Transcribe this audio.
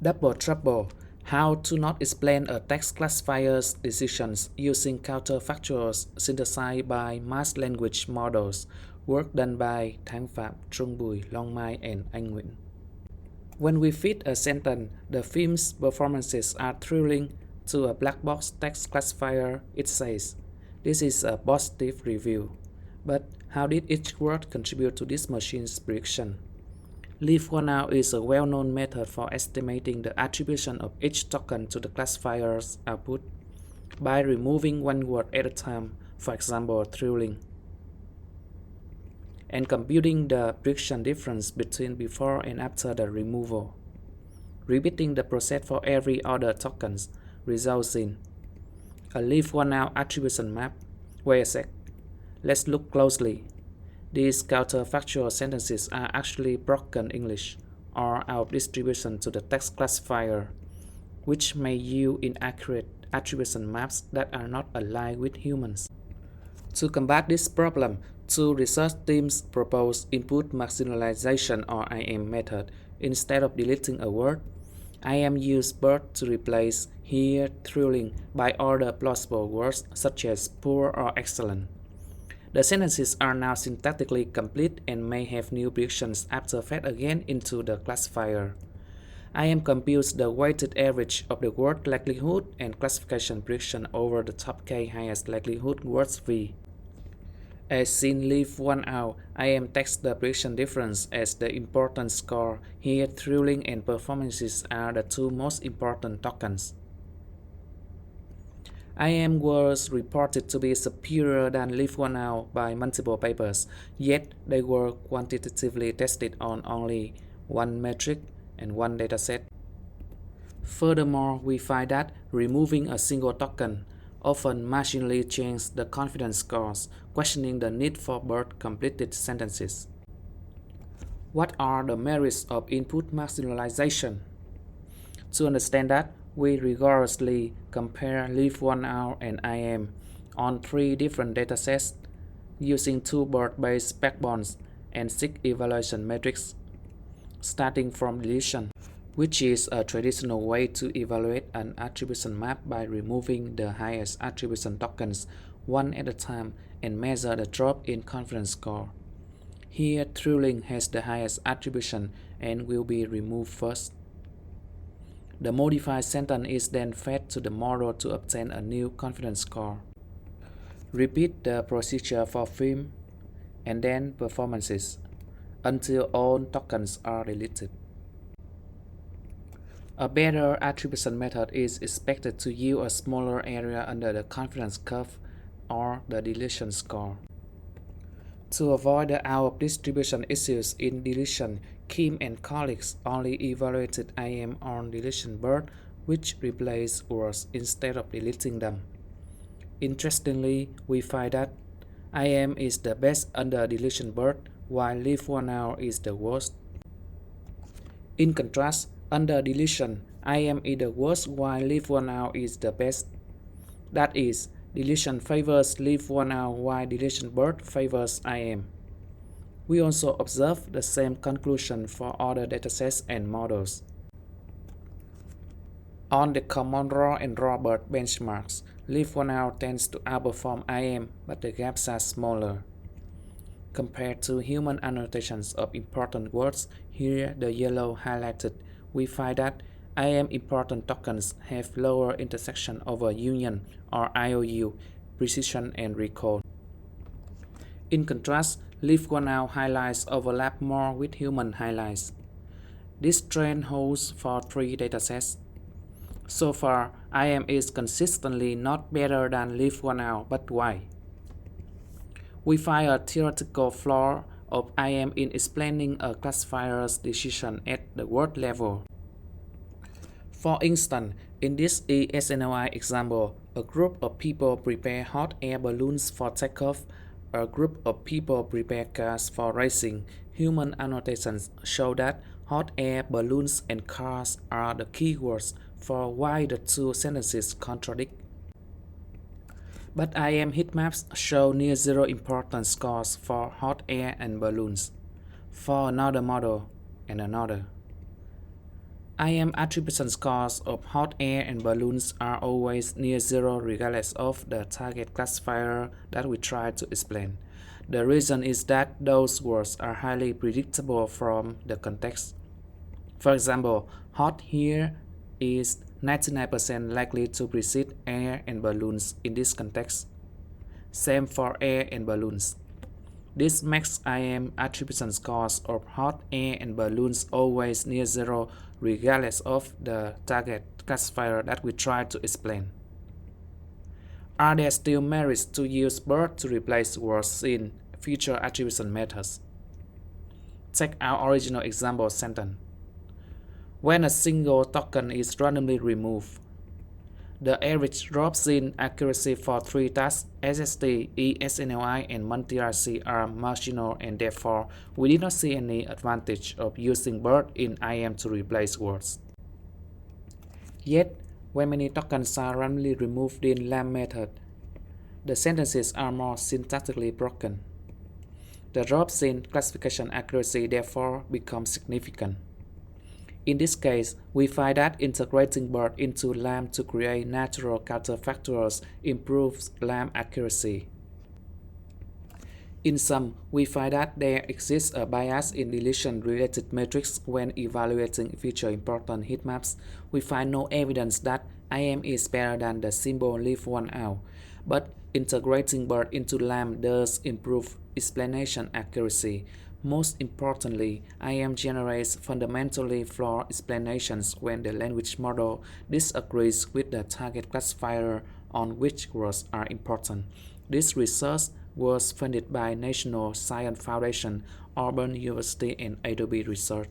Double trouble. How to not explain a text classifier's decisions using counterfactuals synthesized by mass language models. Work done by Thang Phạm, Trung Bùi, Long Mai, and Anh Nguyễn. When we feed a sentence, the film's performances are thrilling to a black box text classifier, it says. This is a positive review. But how did each word contribute to this machine's prediction? Leave one out is a well-known method for estimating the attribution of each token to the classifier's output by removing one word at a time, for example, thrilling, and computing the prediction difference between before and after the removal. Repeating the process for every other token results in a leave one out attribution map. Wait a sec. Let's look closely. These counterfactual sentences are actually broken English or out of distribution to the text classifier, which may yield inaccurate attribution maps that are not aligned with humans. To combat this problem, two research teams propose input marginalization or IM method. Instead of deleting a word, IM used BERT to replace here thrilling by other plausible words such as poor or excellent. The sentences are now syntactically complete and may have new predictions after fed again into the classifier. IM computes the weighted average of the word likelihood and classification prediction over the top k highest likelihood words V. As seen leave one out, IM takes the prediction difference as the important score. Here thrilling and performances are the two most important tokens. IM was reported to be superior than leave one out by multiple papers, yet they were quantitatively tested on only one metric and one dataset. Furthermore, we find that removing a single token often marginally changes the confidence scores, questioning the need for BERT completed sentences. What are the merits of input marginalization? To understand that, we rigorously compare leave one out and IM on 3 different datasets using 2 BERT-based backbones and 6 evaluation metrics, starting from deletion, which is a traditional way to evaluate an attribution map by removing the highest attribution tokens one at a time and measure the drop in confidence score. Here, thrilling has the highest attribution and will be removed first. The modified sentence is then fed to the model to obtain a new confidence score. Repeat the procedure for film and then performances until all tokens are deleted. A better attribution method is expected to yield a smaller area under the confidence curve or the deletion score. To avoid the out-of-distribution issues in deletion, Kim and colleagues only evaluated IM on DeletionBERT, which replaced words instead of deleting them. Interestingly, we find that IM is the best under DeletionBERT, while leave one out is the worst. In contrast, under deletion, IM is the worst while leave one out is the best. That is, deletion favors leave one out while DeletionBERT favors IM. We also observe the same conclusion for other datasets and models. On the common raw and raw BERT benchmarks, leave one out tends to outperform IM, but the gaps are smaller. Compared to human annotations of important words, here the yellow highlighted, we find that IM important tokens have lower intersection over union or IOU, precision and recall. In contrast, leave one out highlights overlap more with human highlights. This trend holds for 3 datasets. So far, IM is consistently not better than leave one out, but why? We find a theoretical flaw of IM in explaining a classifier's decision at the word level. For instance, in this ESNOI example, a group of people prepare hot air balloons for takeoff. A group of people prepare cars for racing. Human annotations show that hot air balloons and cars are the keywords for why the two sentences contradict. But IM heat maps show near zero importance scores for hot air and balloons, for another model and another. IM attribution scores of hot air and balloons are always near zero regardless of the target classifier that we try to explain. The reason is that those words are highly predictable from the context. For example, hot here is 99% likely to precede air and balloons in this context. Same for air and balloons. This makes IM attribution scores of hot air and balloons always near zero regardless of the target classifier that we try to explain. Are there still merits to use BERT to replace words in future attribution methods? Take our original example sentence. When a single token is randomly removed, the average drops in accuracy for three tasks SST, ESNLI, and multi-RC are marginal, and therefore we did not see any advantage of using BERT in IM to replace words. Yet, when many tokens are randomly removed in LAM method, the sentences are more syntactically broken. The drops in classification accuracy therefore become significant. In this case, we find that integrating BERT into LAM to create natural counterfactuals improves LAM accuracy. In sum, we find that there exists a bias in deletion-related metrics when evaluating future important heat maps. We find no evidence that IM is better than the simple leave one out, but integrating BERT into LAM does improve explanation accuracy. Most importantly, IM generates fundamentally flawed explanations when the language model disagrees with the target classifier on which words are important. This research was funded by National Science Foundation, Auburn University, and Adobe Research.